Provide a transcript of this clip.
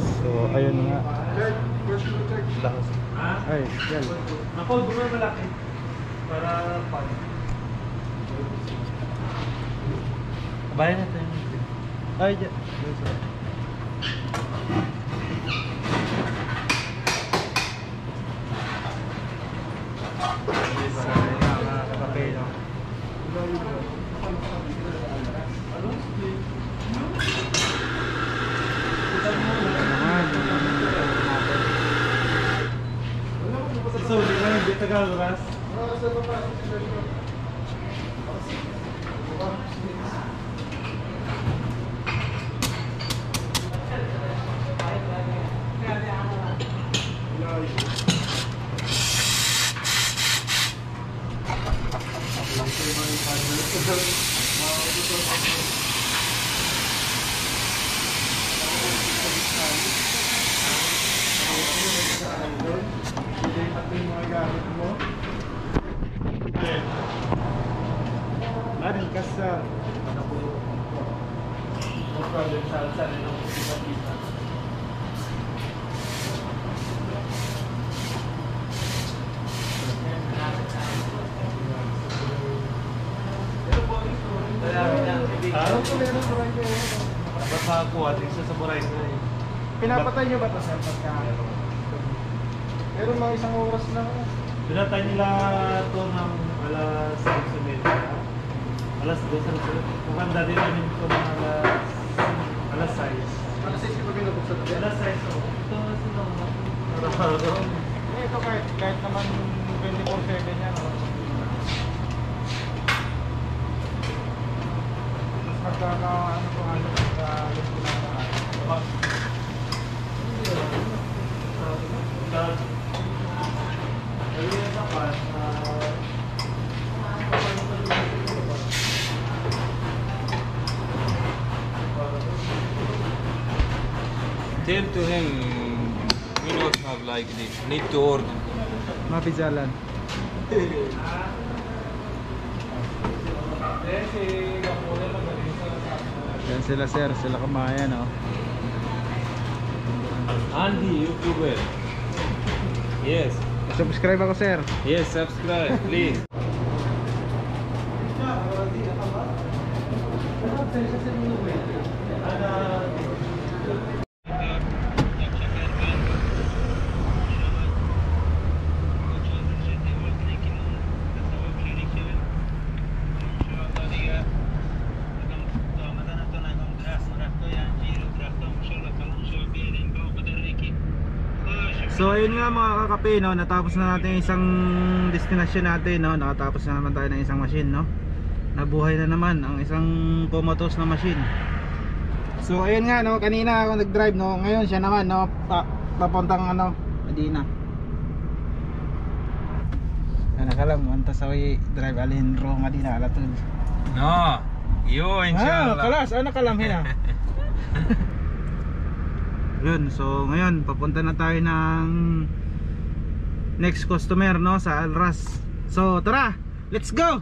So ayun nga. Ay, yan. Ako, gumay malaki. Para pan. Bayan natin. Ay, yan. So, di ba yung Tagal, Ras? Maring kasar. Basta ako, ating sa samurai na eh. Pinapatay nyo ba ito, sir? Pero mga isang oras lang. Pinatay nila ito ng alas 11. Alas 2 na sila. Kumanda din namin ito mga alas 6. Alas 6 yung pinabuksan natin? Alas 6, oh. Ito na sila. Ito kahit naman 24/7 yan. Mas magkakaano kung ano sa Tell to him we not have like this. Need to order. Mapizalan. Yan sila sir, sila kamayan oh. Andy, YouTuber. Yes. Subscribe ako sir. Yes, subscribe, please. So ayun nga mga kakape no, natapos na natin isang destination natin no, nakatapos na naman tayo ng isang machine no. Nabuhay na naman ang isang comatose na machine. So ayun nga no, kanina ako nag-drive no, ngayon siya naman no, papuntang ano, Medina. Ano ka lang, mantas ako drive Alejandro Medina alatul. No, you inshallah. Kalas, ano kalam hina? Yun, so ngayon papunta na tayo ng next customer no sa Alras. So tara, let's go.